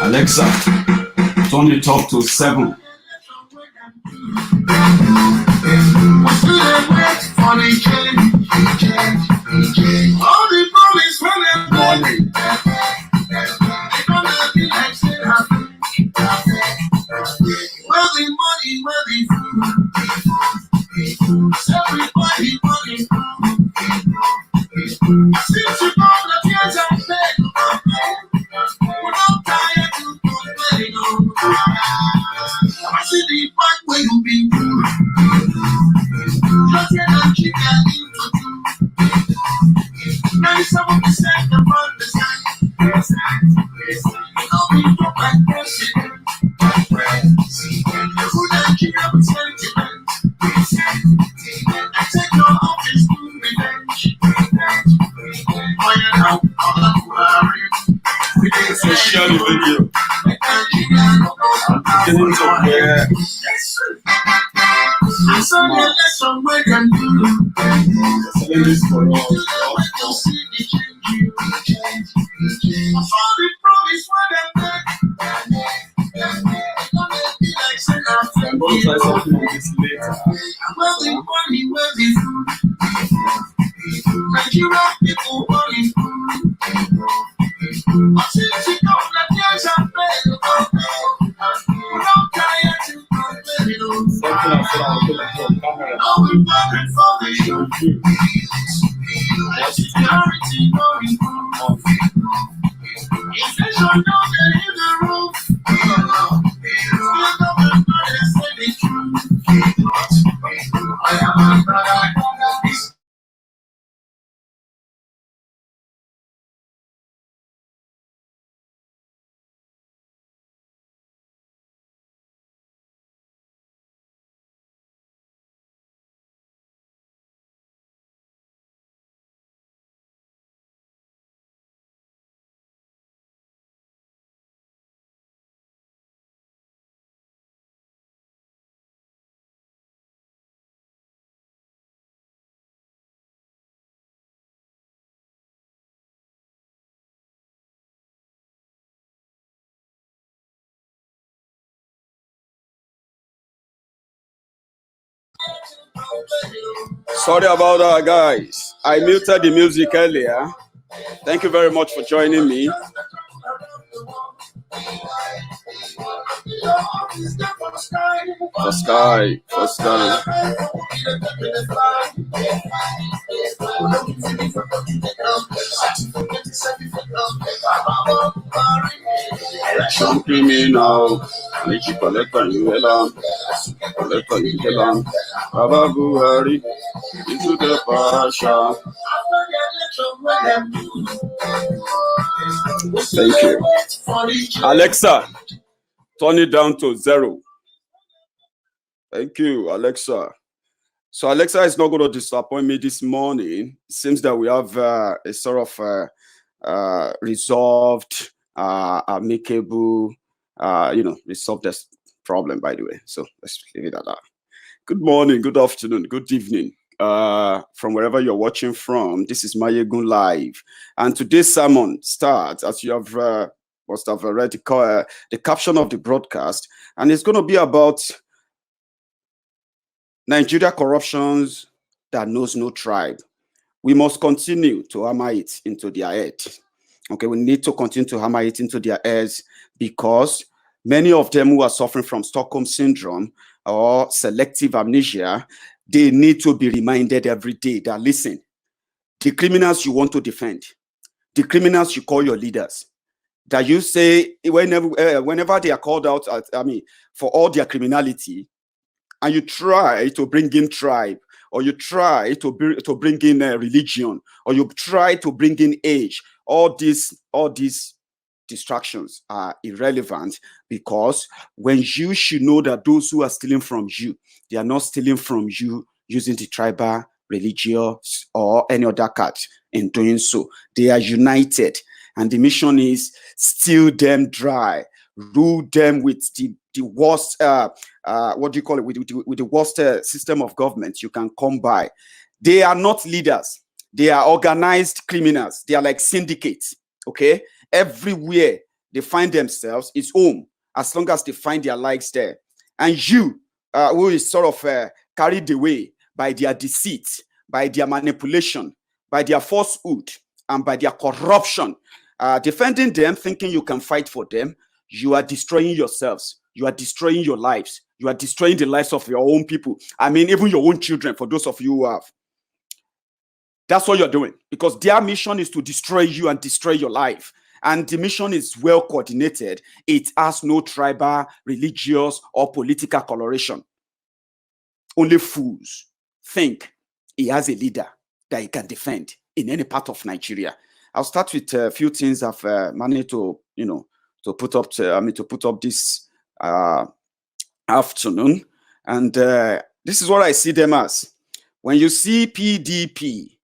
Alexa, turn it up to 7. So share the video. I'm beginning to wear this for I'm going to try something like this later. Sorry about that, guys. I muted the music earlier. Thank you very much for joining me. For sky. Election criminal. Baba Buhari into the Pasha. Thank you. Alexa, turn it down to 0. Thank you, Alexa. So Alexa is not going to disappoint me this morning. It seems that we have a sort of resolved, amicable, resolved this problem, by the way. So let's leave it at that. Good morning, good afternoon, good evening. From wherever you're watching from, this is Mayegun Live. And today's sermon starts, as you have must have read the caption of the broadcast, and it's going to be about Nigeria corruptions that knows no tribe. We must continue to hammer it into their head. Okay, we need to continue to hammer it into their heads because many of them who are suffering from Stockholm syndrome or selective amnesia, they need to be reminded every day that, listen, the criminals you want to defend, the criminals you call your leaders, that you say whenever they are called out, for all their criminality, and you try to bring in tribe, or you try to bring in religion, or you try to bring in age, all these distractions are irrelevant, because when you should know that those who are stealing from you, they are not stealing from you using the tribal, religious, or any other card. In doing so, they are united, and the mission is steal them dry, rule them with the worst, with the worst system of government you can come by. They are not leaders. They are organized criminals. They are like syndicates, okay? Everywhere they find themselves is home, as long as they find their likes there. And you, who is sort of carried away by their deceit, by their manipulation, by their falsehood, and by their corruption, defending them, thinking you can fight for them, you are destroying yourselves. You are destroying your lives. You are destroying the lives of your own people. I mean, even your own children, for those of you who have. That's what you're doing, because their mission is to destroy you and destroy your life. And the mission is well coordinated. It has no tribal, religious, or political coloration. Only fools think he has a leader that he can defend in any part of Nigeria. I'll start with a few things I've managed to, to put up this afternoon. And this is what I see them as. When you see PDP,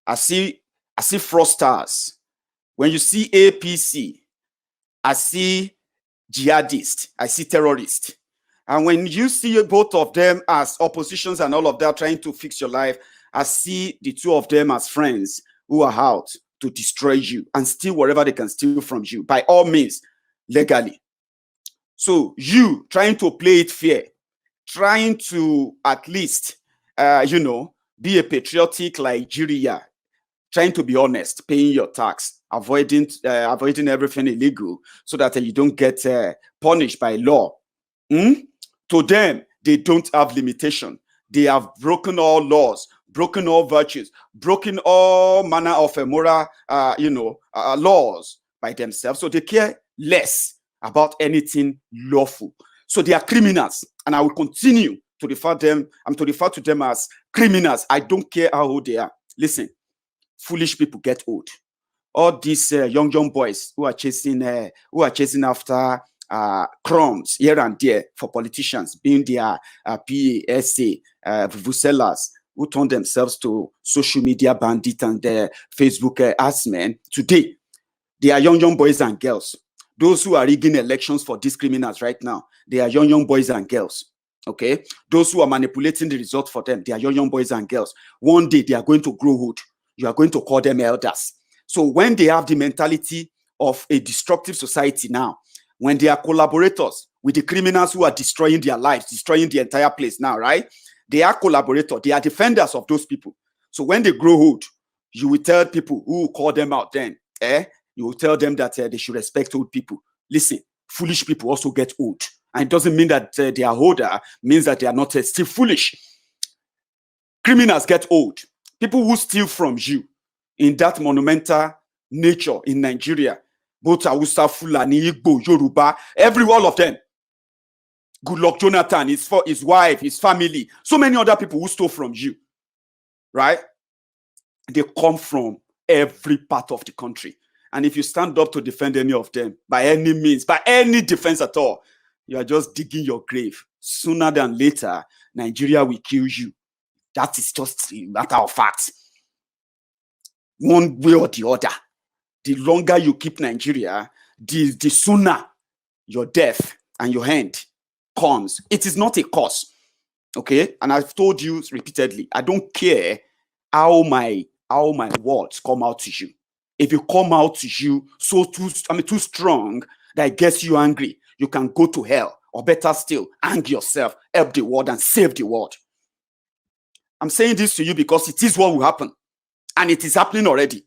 I see fraudsters. When you see APC, I see jihadists, I see terrorists. And when you see both of them as oppositions and all of that trying to fix your life, I see the two of them as friends who are out to destroy you and steal whatever they can steal from you, by all means, legally. So you trying to play it fair, trying to at least, be a patriotic Nigeria, trying to be honest, paying your tax, avoiding everything illegal so that you don't get punished by law. To them, they don't have limitation. They have broken all laws, broken all virtues, broken all manner of moral, laws by themselves. So they care less about anything lawful. So they are criminals, and I will continue to refer to them as criminals. I don't care how old they are. Listen, foolish people get old. All these young boys who are chasing after crumbs here and there for politicians, being their PA, SA, vuvuzelas, who turn themselves to social media bandits and Facebook assmen. Today, they are young boys and girls. Those who are rigging elections for these criminals right now, they are young boys and girls. Okay, those who are manipulating the result for them, they are young boys and girls. One day they are going to grow old. You are going to call them elders. So when they have the mentality of a destructive society now, when they are collaborators with the criminals who are destroying their lives, destroying the entire place now, right? They are collaborators. They are defenders of those people. So when they grow old, you will tell people who will call them out then, you will tell them that they should respect old people. Listen, foolish people also get old. And it doesn't mean that they are older, means that they are not still foolish. Criminals get old. People who steal from you in that monumental nature in Nigeria, both Hausa, Fulani, Igbo, Yoruba, all of them. Goodluck Jonathan, his wife, his family, so many other people who stole from you, right? They come from every part of the country. And if you stand up to defend any of them, by any means, by any defense at all, you are just digging your grave. Sooner than later, Nigeria will kill you. That is just a matter of fact. One way or the other. The longer you keep Nigeria, the sooner your death and your end comes. It is not a cause. Okay? And I've told you repeatedly, I don't care how my words come out to you. If you come out to you too strong that it gets you angry, you can go to hell, or better still, hang yourself, help the world and save the world. I'm saying this to you because it is what will happen, and it is happening already.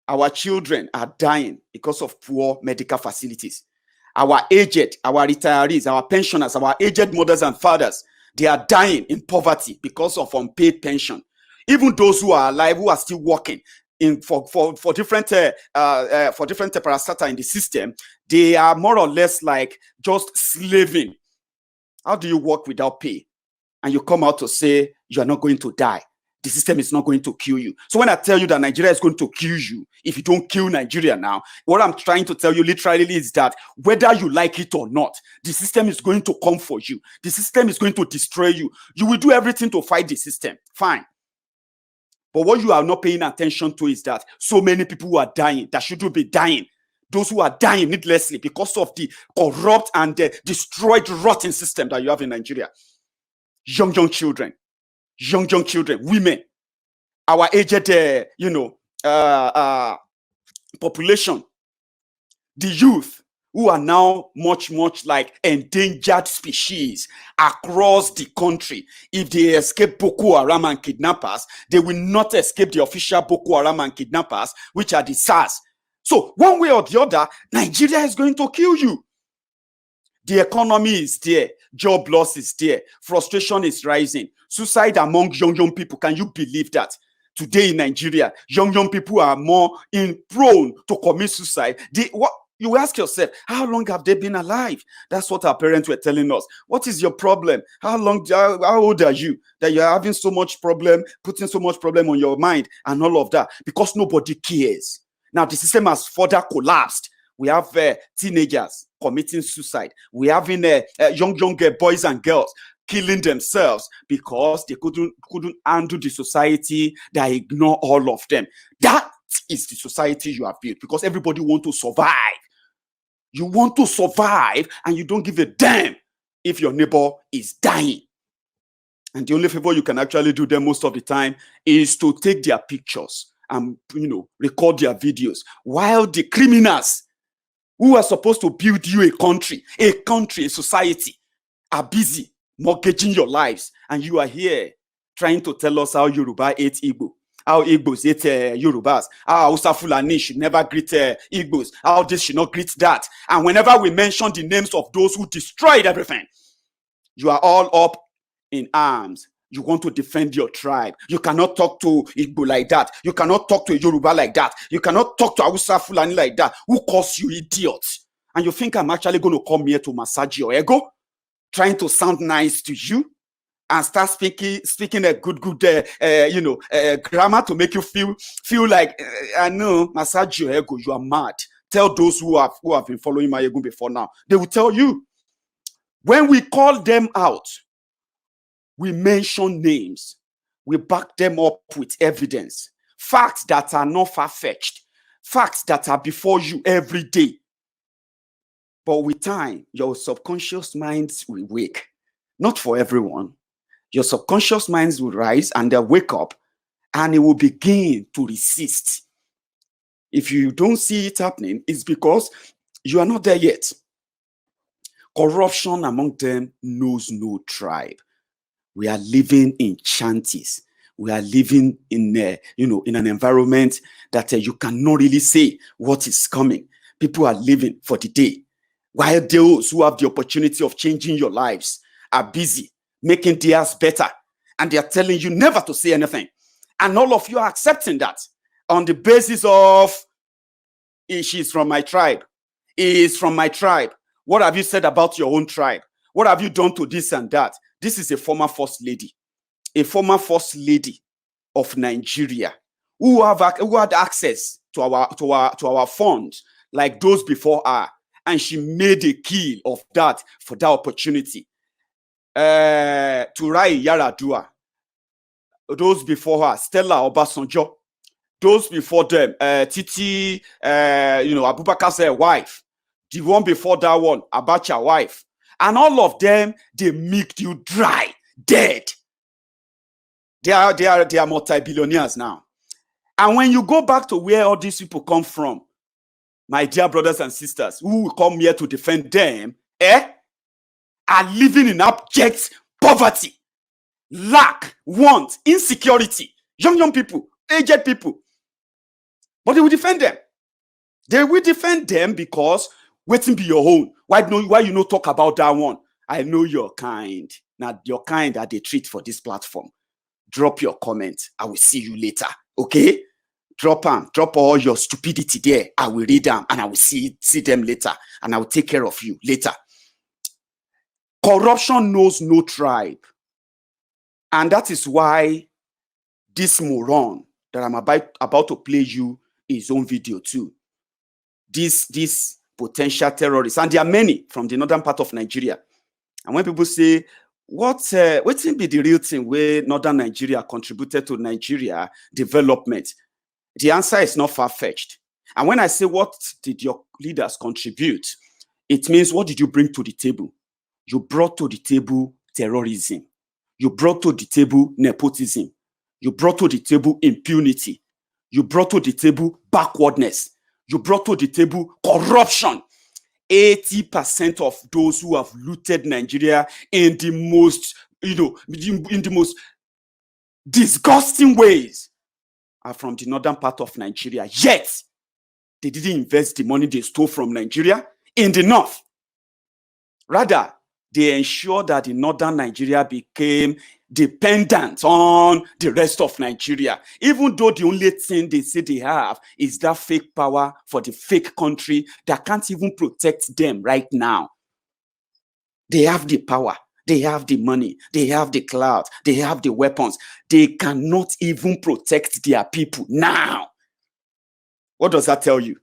Our children are dying because of poor medical facilities. Our aged, our retirees, our pensioners, our aged mothers and fathers, they are dying in poverty because of unpaid pension. Even those who are alive, who are still working for different parastata in the system, they are more or less like just slaving. How do you work without pay? And you come out to say you are not going to die. The system is not going to kill you. So when I tell you that Nigeria is going to kill you, if you don't kill Nigeria now, what I'm trying to tell you literally is that whether you like it or not, the system is going to come for you. The system is going to destroy you. You will do everything to fight the system. Fine. But what you are not paying attention to is that so many people who are dying that shouldn't be dying. Those who are dying needlessly because of the corrupt and destroyed, rotten system that you have in Nigeria. Young children, women, our aged, population. the youth who are now much like endangered species across the country. If they escape Boko Haram and kidnappers, they will not escape the official Boko Haram and kidnappers, which are the SARS. So one way or the other, Nigeria is going to kill you. The economy is there, job loss is there, frustration is rising, suicide among young people. Can you believe that? Today in Nigeria, young people are more prone to commit suicide. You ask yourself, how long have they been alive? That's what our parents were telling us. What is your problem? How old are you that you're having so much problem, putting so much problem on your mind and all of that? Because nobody cares. Now the system has further collapsed. We have teenagers committing suicide. We having young boys and girls killing themselves because they couldn't handle the society that ignore all of them. That is the society you have built, because everybody wants to survive. You want to survive and you don't give a damn if your neighbor is dying. And the only favor you can actually do them most of the time is to take their pictures and record their videos, while the criminals who are supposed to build you a country, a society, are busy mortgaging your lives. And you are here trying to tell us how Yoruba ate Igbo, how Igbos ate Yorubas, how Hausa Fulani should never greet Igbos, how this should not greet that. And whenever we mention the names of those who destroyed everything, you are all up in arms. You want to defend your tribe. You cannot talk to Igbo like that. You cannot talk to a Yoruba like that. You cannot talk to Hausa Fulani like that. Who calls you idiots? And you think I'm actually going to come here to massage your ego, trying to sound nice to you, and start speaking a good grammar to make you feel like I know, massage your ego. You are mad. Tell those who have been following my ego before now. They will tell you. When we call them out, we mention names. We back them up with evidence. Facts that are not far-fetched. Facts that are before you every day. But with time, your subconscious minds will wake. Not for everyone. Your subconscious minds will rise and they'll wake up and it will begin to resist. If you don't see it happening, it's because you are not there yet. Corruption among them knows no tribe. We are living in shanties. We are living in in an environment that you cannot really say what is coming. People are living for the day, while those who have the opportunity of changing your lives are busy making theirs better, and they are telling you never to say anything. And all of you are accepting that on the basis of she's from my tribe, he is from my tribe. What have you said about your own tribe? What have you done to this and that? This is a former first lady of Nigeria who had access to our funds like those before her, and she made a kill of that for that opportunity. Turai Yaradua, those before her, Stella Obasanjo, those before them, Titi, Abubakar's wife, the one before that one, Abacha wife. And all of them, they milked you dry, dead. They are multi-billionaires now. And when you go back to where all these people come from, my dear brothers and sisters, who will come here to defend them, are living in abject poverty, lack, want, insecurity. Young people, aged people. But they will defend them. They will defend them because waiting be your own. Why you no talk about that one? I know your kind. Now your kind that they treat for this platform. Drop your comment. I will see you later. Okay? Drop all your stupidity there. I will read them and I will see them later. And I will take care of you later. Corruption knows no tribe. And that is why this moron that I'm about to play you his own video too. This potential terrorists, and there are many from the northern part of Nigeria. And when people say, what will be the real thing where northern Nigeria contributed to Nigeria development? The answer is not far-fetched. And when I say, what did your leaders contribute? It means, what did you bring to the table? You brought to the table terrorism. You brought to the table nepotism. You brought to the table impunity. You brought to the table backwardness. You brought to the table corruption. 80% of those who have looted Nigeria in the most, in the most disgusting ways are from the northern part of Nigeria. Yet, they didn't invest the money they stole from Nigeria in the north. Rather, they ensured that the northern Nigeria became dependent on the rest of Nigeria, even though the only thing they say they have is that fake power for the fake country that can't even protect them right now. They have the power, they have the money, they have the clout, they have the weapons. They cannot even protect their people now. What does that tell you?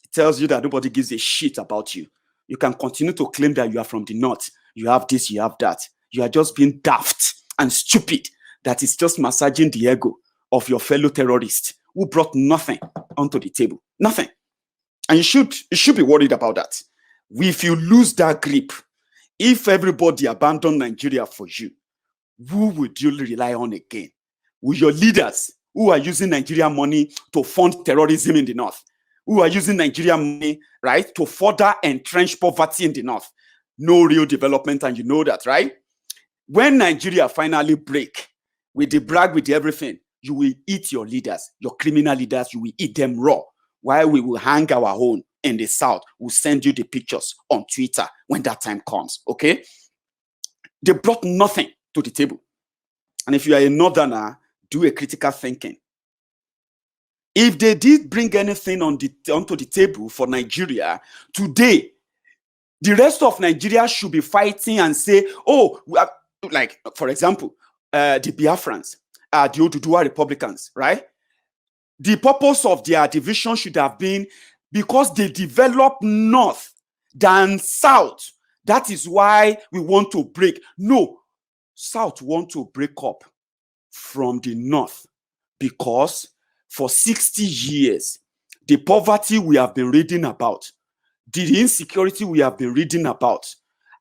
It tells you that nobody gives a shit about you. You can continue to claim that you are from the north. You have this, you have that. You are just being daft and stupid. That is just massaging the ego of your fellow terrorists who brought nothing onto the table. Nothing. And you should be worried about that. If you lose that grip, if everybody abandon Nigeria for you, who would you rely on again? Will your leaders who are using Nigerian money to fund terrorism in the north, who are using Nigerian money, right, to further entrench poverty in the north? No real development, and you know that, right? When Nigeria finally break with the brag, with everything, you will eat your leaders, your criminal leaders, you will eat them raw, while we will hang our own in the south. We'll send you the pictures on Twitter when that time comes, okay? They brought nothing to the table. And if you are a northerner, do a critical thinking. If they did bring anything onto the table for Nigeria today, the rest of Nigeria should be fighting and say, oh, like, for example, the Biafrans, the Oduduwa Republicans, right? The purpose of their division should have been because they develop north than south. That is why we want to break. No, south want to break up from the north because for 60 years, the poverty we have been reading about, the insecurity we have been reading about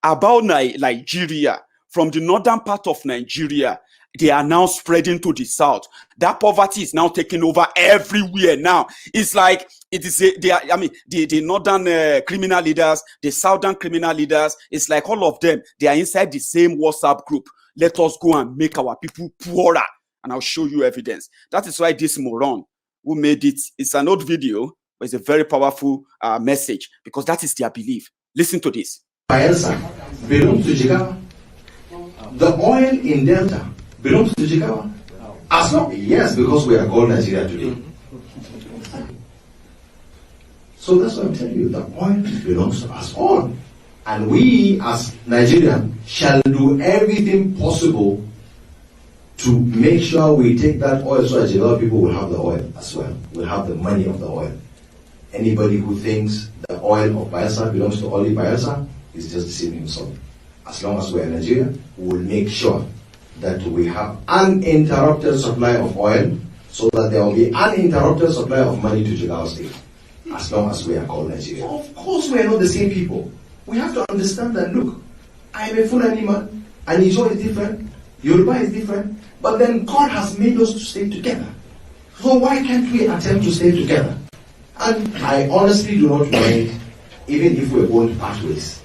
Nigeria, from the northern part of Nigeria, they are now spreading to the south. That poverty is now taking over everywhere now. It's like, the northern criminal leaders, the southern criminal leaders, it's like all of them, they are inside the same WhatsApp group. Let us go and make our people poorer. And I'll show you evidence. That is why this moron who made it, it's an old video, but it's a very powerful message, because that is their belief. Listen to this. Bayelsa belongs to Jigawa. The oil in Delta belongs to Jigawa. As long, yes, because we are called Nigeria today. So that's what I'm telling you. The oil belongs to us all. And we, as Nigerians, shall do everything possible to make sure we take that oil so that Jigawa people will have the oil as well. Will have the money of the oil. Anybody who thinks the oil of Bayelsa belongs to only Bayelsa is just deceiving himself. As long as we are in Nigeria, we will make sure that we have uninterrupted supply of oil so that there will be uninterrupted supply of money to Jigawa State. As long as we are called Nigeria. Of course we are not the same people. We have to understand that, look, I am a Fulani man, and Ijo is different, Yoruba is different, but then God has made us to stay together. So why can't we attempt to stay together? And I honestly do not mind, even if we're going pathways.